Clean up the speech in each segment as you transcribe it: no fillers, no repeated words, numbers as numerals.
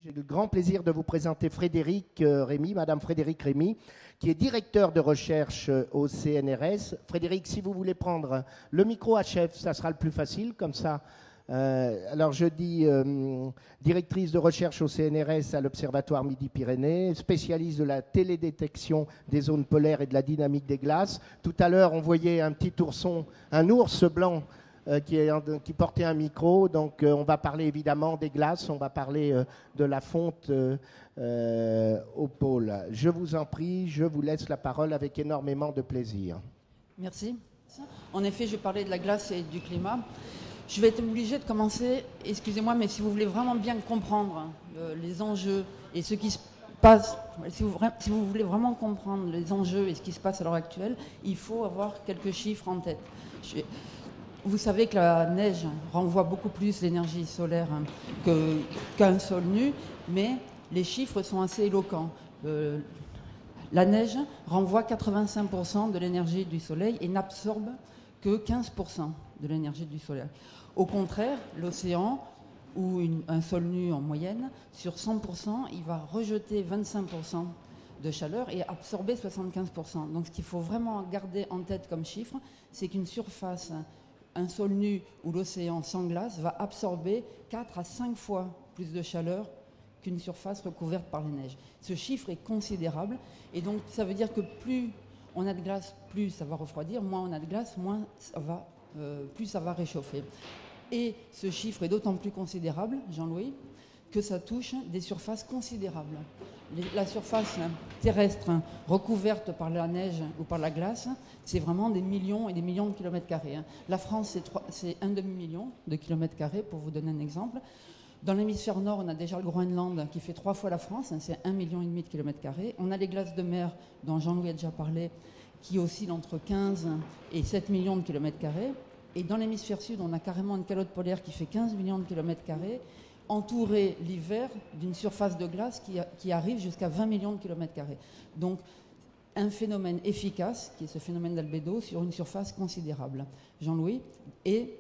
J'ai le grand plaisir de vous présenter Frédéric Rémy, Madame Frédéric Rémy, qui est directeur de recherche au CNRS. Frédéric, si vous voulez prendre le micro à chef, ça sera le plus facile, comme ça. Alors je dis directrice de recherche au CNRS à l'Observatoire Midi-Pyrénées, spécialiste de la télédétection des zones polaires et de la dynamique des glaces. Tout à l'heure, on voyait un petit ourson, un ours blanc qui portait un micro. Donc on va parler évidemment des glaces, on va parler de la fonte au pôle. Je vous en prie, je vous laisse la parole avec énormément de plaisir. Merci. En effet, je parlais de la glace et du climat. Je vais être obligée de commencer, excusez-moi, mais si vous voulez vraiment bien comprendre les enjeux et ce qui se passe, si vous voulez vraiment comprendre les enjeux et ce qui se passe à l'heure actuelle, il faut avoir quelques chiffres en tête. Vous savez que la neige renvoie beaucoup plus l'énergie solaire qu'un sol nu, mais les chiffres sont assez éloquents. La neige renvoie 85% de l'énergie du soleil et n'absorbe que 15% de l'énergie du soleil. Au contraire, l'océan, ou un sol nu en moyenne, sur 100%, il va rejeter 25% de chaleur et absorber 75%. Donc ce qu'il faut vraiment garder en tête comme chiffre, c'est qu'une surface, un sol nu ou l'océan sans glace, va absorber 4 à 5 fois plus de chaleur qu'une surface recouverte par les neiges. Ce chiffre est considérable et donc ça veut dire que plus on a de glace, plus ça va refroidir, moins on a de glace, plus ça va réchauffer. Et ce chiffre est d'autant plus considérable, Jean-Louis, que ça touche des surfaces considérables. La surface terrestre recouverte par la neige ou par la glace, c'est vraiment des millions et des millions de kilomètres carrés. La France, c'est 1 demi-million de kilomètres carrés, pour vous donner un exemple. Dans l'hémisphère nord, on a déjà le Groenland qui fait 3 fois la France, c'est 1,5 million de kilomètres carrés. On a les glaces de mer, dont Jean-Louis a déjà parlé, qui oscillent entre 15 et 7 millions de kilomètres carrés. Et dans l'hémisphère sud, on a carrément une calotte polaire qui fait 15 millions de kilomètres carrés, entourée l'hiver d'une surface de glace qui arrive jusqu'à 20 millions de kilomètres carrés. Donc, un phénomène efficace, qui est ce phénomène d'albédo, sur une surface considérable. Jean-Louis, et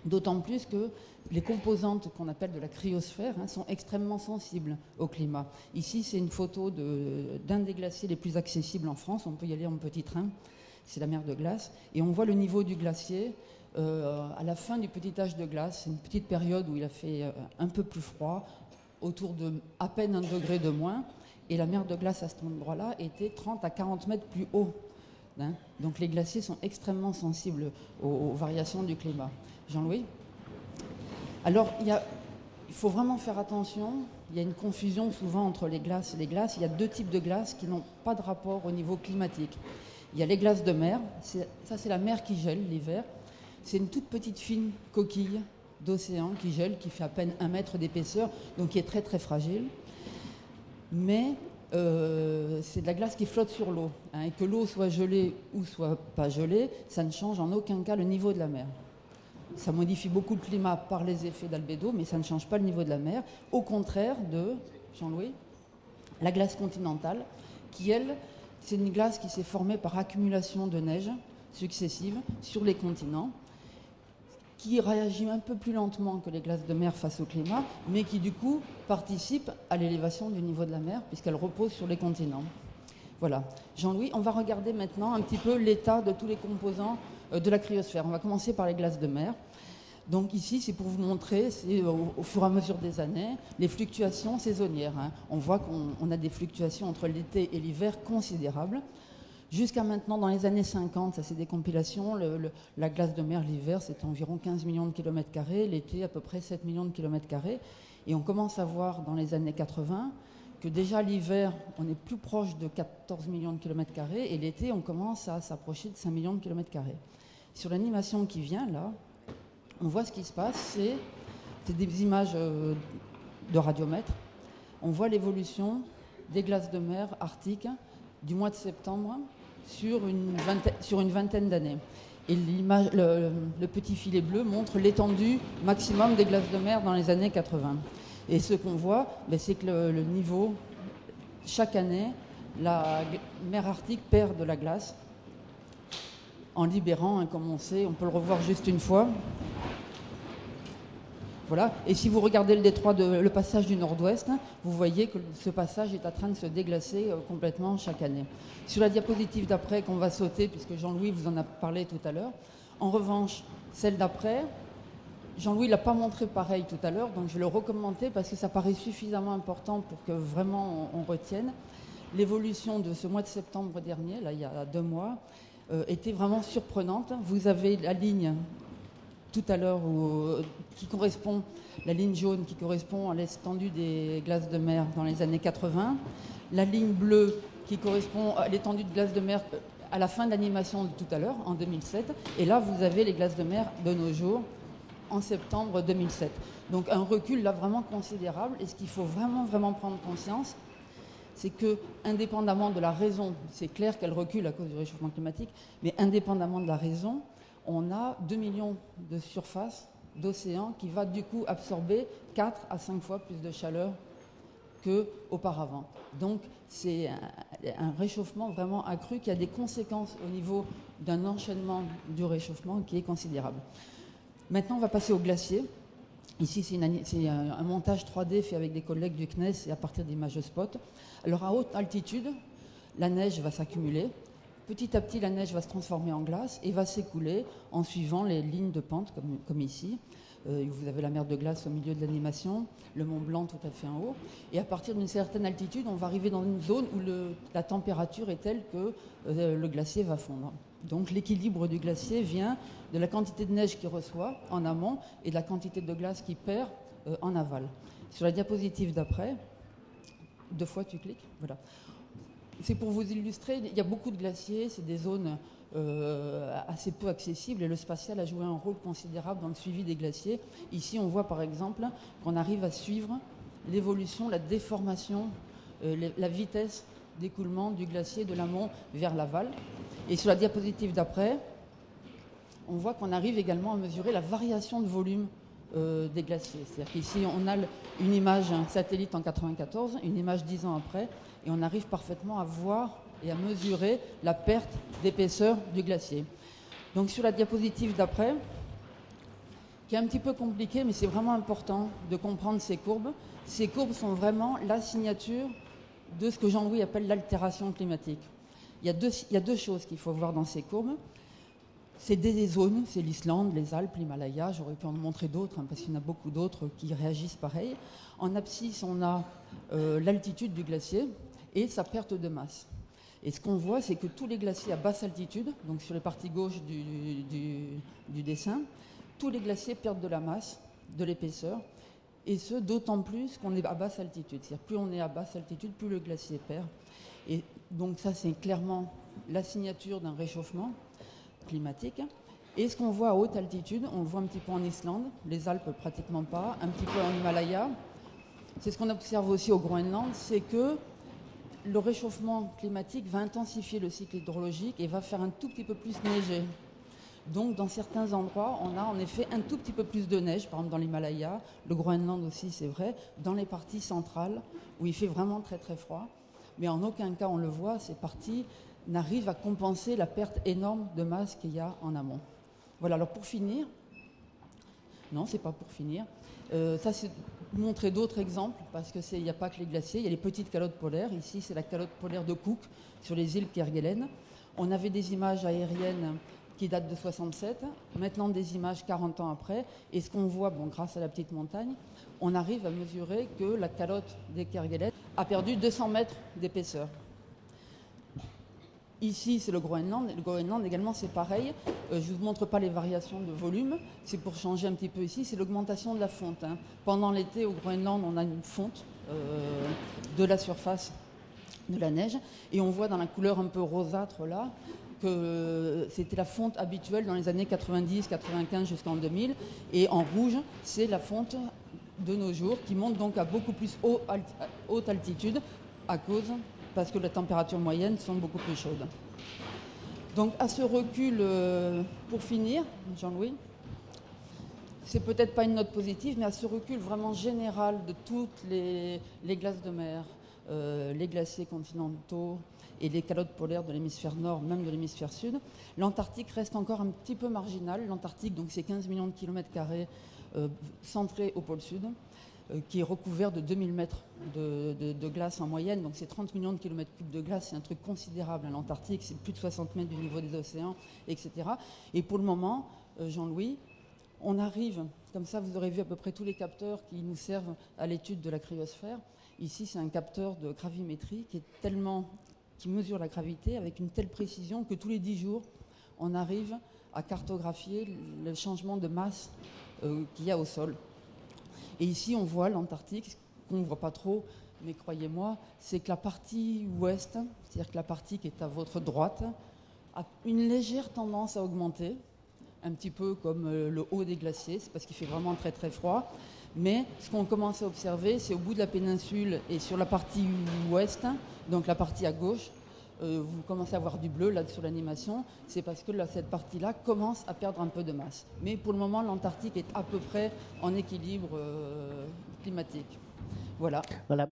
d'autant plus que les composantes qu'on appelle de la cryosphère sont extrêmement sensibles au climat. Ici, c'est une photo d'un des glaciers les plus accessibles en France. On peut y aller en petit train. C'est la mer de glace. Et on voit le niveau du glacier à la fin du petit âge de glace. C'est une petite période où il a fait un peu plus froid, autour de à peine 1 degré de moins. Et la mer de glace à cet endroit-là était 30 à 40 mètres plus haut. Donc les glaciers sont extrêmement sensibles aux variations du climat. Jean-Louis ? Alors, il faut vraiment faire attention. Il y a une confusion souvent entre les glaces et les glaces. Il y a 2 types de glaces qui n'ont pas de rapport au niveau climatique. Il y a les glaces de mer. Ça, c'est la mer qui gèle l'hiver. C'est une toute petite fine coquille d'océan qui gèle, qui fait à peine 1 mètre d'épaisseur, donc qui est très très fragile. Mais c'est de la glace qui flotte sur l'eau. Et que l'eau soit gelée ou soit pas gelée, ça ne change en aucun cas le niveau de la mer. Ça modifie beaucoup le climat par les effets d'albédo, mais ça ne change pas le niveau de la mer. Au contraire de, Jean-Louis, la glace continentale, qui elle, c'est une glace qui s'est formée par accumulation de neige successive sur les continents, qui réagit un peu plus lentement que les glaces de mer face au climat, mais qui du coup participe à l'élévation du niveau de la mer, puisqu'elle repose sur les continents. Voilà. Jean-Louis, on va regarder maintenant un petit peu l'état de tous les composants de la cryosphère. On va commencer par les glaces de mer. Donc ici, c'est pour vous montrer, c'est au fur et à mesure des années, les fluctuations saisonnières. On voit qu'on a des fluctuations entre l'été et l'hiver considérables. Jusqu'à maintenant, dans les années 50, ça c'est des compilations, la glace de mer l'hiver, c'est environ 15 millions de kilomètres carrés, l'été à peu près 7 millions de kilomètres carrés. Et on commence à voir dans les années 80 que déjà l'hiver, on est plus proche de 14 millions de kilomètres carrés, et l'été, on commence à s'approcher de 5 millions de kilomètres carrés. Sur l'animation qui vient, là, on voit ce qui se passe, c'est des images de radiomètre. On voit l'évolution des glaces de mer arctiques du mois de septembre sur une vingtaine d'années. Et le petit filet bleu montre l'étendue maximum des glaces de mer dans les années 80. Et ce qu'on voit, c'est que le niveau, chaque année, la mer Arctique perd de la glace en libérant, comme on sait, on peut le revoir juste une fois. Voilà. Et si vous regardez le passage du Nord-Ouest, vous voyez que ce passage est en train de se déglacer complètement chaque année. Sur la diapositive d'après qu'on va sauter, puisque Jean-Louis vous en a parlé tout à l'heure, en revanche, celle d'après, Jean-Louis ne l'a pas montré pareil tout à l'heure, donc je vais le recommenter parce que ça paraît suffisamment important pour que vraiment on retienne. L'évolution de ce mois de septembre dernier, là il y a 2 mois, était vraiment surprenante. Vous avez la ligne tout à l'heure qui correspond, la ligne jaune qui correspond à l'étendue des glaces de mer dans les années 80, la ligne bleue qui correspond à l'étendue de glaces de mer à la fin de l'animation de tout à l'heure, en 2007, et là vous avez les glaces de mer de nos jours, en septembre 2007. Donc un recul là vraiment considérable, et ce qu'il faut vraiment prendre conscience, c'est que, indépendamment de la raison, c'est clair qu'elle recule à cause du réchauffement climatique, mais indépendamment de la raison, on a 2 millions de surfaces d'océan qui va du coup absorber 4 à 5 fois plus de chaleur qu'auparavant. Donc c'est un réchauffement vraiment accru qui a des conséquences au niveau d'un enchaînement du réchauffement qui est considérable. Maintenant, on va passer aux glaciers. Ici, c'est un montage 3D fait avec des collègues du CNES et à partir d'images spot. Alors, à haute altitude, la neige va s'accumuler. Petit à petit, la neige va se transformer en glace et va s'écouler en suivant les lignes de pente, comme ici. Vous avez la mer de glace au milieu de l'animation, le Mont Blanc tout à fait en haut. Et à partir d'une certaine altitude, on va arriver dans une zone où la température est telle que le glacier va fondre. Donc l'équilibre du glacier vient de la quantité de neige qu'il reçoit en amont et de la quantité de glace qu'il perd en aval. Sur la diapositive d'après, 2 fois tu cliques, voilà. C'est pour vous illustrer, il y a beaucoup de glaciers, c'est des zones assez peu accessibles et le spatial a joué un rôle considérable dans le suivi des glaciers. Ici, on voit par exemple qu'on arrive à suivre l'évolution, la déformation, la vitesse d'écoulement du glacier de l'amont vers l'aval. Et sur la diapositive d'après, on voit qu'on arrive également à mesurer la variation de volume des glaciers. C'est-à-dire qu'ici, on a une image satellite en 1994, une image 10 ans après, et on arrive parfaitement à voir et à mesurer la perte d'épaisseur du glacier. Donc sur la diapositive d'après, qui est un petit peu compliquée, mais c'est vraiment important de comprendre ces courbes. Ces courbes sont vraiment la signature de ce que Jean-Louis appelle l'altération climatique. Il y a deux choses qu'il faut voir dans ces courbes. C'est des zones, c'est l'Islande, les Alpes, l'Himalaya. J'aurais pu en montrer d'autres, parce qu'il y en a beaucoup d'autres qui réagissent pareil. En abscisse, on a l'altitude du glacier et sa perte de masse. Et ce qu'on voit, c'est que tous les glaciers à basse altitude, donc sur les parties gauches du dessin, tous les glaciers perdent de la masse, de l'épaisseur, et ce, d'autant plus qu'on est à basse altitude. C'est-à-dire plus on est à basse altitude, plus le glacier perd. Et donc ça, c'est clairement la signature d'un réchauffement climatique. Et ce qu'on voit à haute altitude, on le voit un petit peu en Islande, les Alpes pratiquement pas, un petit peu en Himalaya. C'est ce qu'on observe aussi au Groenland, c'est que le réchauffement climatique va intensifier le cycle hydrologique et va faire un tout petit peu plus neiger. Donc dans certains endroits, on a en effet un tout petit peu plus de neige, par exemple dans l'Himalaya, le Groenland aussi c'est vrai, dans les parties centrales où il fait vraiment très très froid. Mais en aucun cas on le voit, ces parties n'arrivent à compenser la perte énorme de masse qu'il y a en amont. Voilà, alors pour finir, non c'est pas pour finir, ça c'est montrer d'autres exemples, parce qu'il n'y a pas que les glaciers, il y a les petites calottes polaires. Ici, c'est la calotte polaire de Cook, sur les îles Kerguelen. On avait des images aériennes qui datent de 67, maintenant des images 40 ans après. Et ce qu'on voit, bon, grâce à la petite montagne, on arrive à mesurer que la calotte des Kerguelen a perdu 200 mètres d'épaisseur. Ici, c'est le Groenland. Le Groenland également, c'est pareil. Je ne vous montre pas les variations de volume. C'est pour changer un petit peu ici. C'est l'augmentation de la fonte. Pendant l'été, au Groenland, on a une fonte de la surface de la neige. Et on voit dans la couleur un peu rosâtre là que c'était la fonte habituelle dans les années 90, 95 jusqu'en 2000. Et en rouge, c'est la fonte de nos jours qui monte donc à beaucoup plus haute altitude parce que les températures moyennes sont beaucoup plus chaudes. Donc à ce recul, pour finir, Jean-Louis, c'est peut-être pas une note positive, mais à ce recul vraiment général de toutes les glaces de mer, les glaciers continentaux et les calottes polaires de l'hémisphère nord, même de l'hémisphère sud. L'Antarctique reste encore un petit peu marginal. L'Antarctique, donc c'est 15 millions de kilomètres carrés centrés au pôle sud, qui est recouvert de 2000 mètres de glace en moyenne. Donc c'est 30 millions de kilomètres cubes de glace, c'est un truc considérable. L'Antarctique, c'est plus de 60 mètres du niveau des océans, etc. Et pour le moment, Jean-Louis, on arrive, comme ça vous aurez vu à peu près tous les capteurs qui nous servent à l'étude de la cryosphère. Ici, c'est un capteur de gravimétrie qui mesure la gravité avec une telle précision que tous les 10 jours, on arrive à cartographier le changement de masse qu'il y a au sol. Et ici, on voit l'Antarctique, ce qu'on ne voit pas trop, mais croyez-moi, c'est que la partie ouest, c'est-à-dire que la partie qui est à votre droite, a une légère tendance à augmenter, un petit peu comme le haut des glaciers, c'est parce qu'il fait vraiment très très froid. Mais ce qu'on commence à observer, c'est au bout de la péninsule et sur la partie ouest, donc la partie à gauche, vous commencez à voir du bleu là sur l'animation, c'est parce que là, cette partie-là commence à perdre un peu de masse. Mais pour le moment, l'Antarctique est à peu près en équilibre climatique. Voilà. Voilà.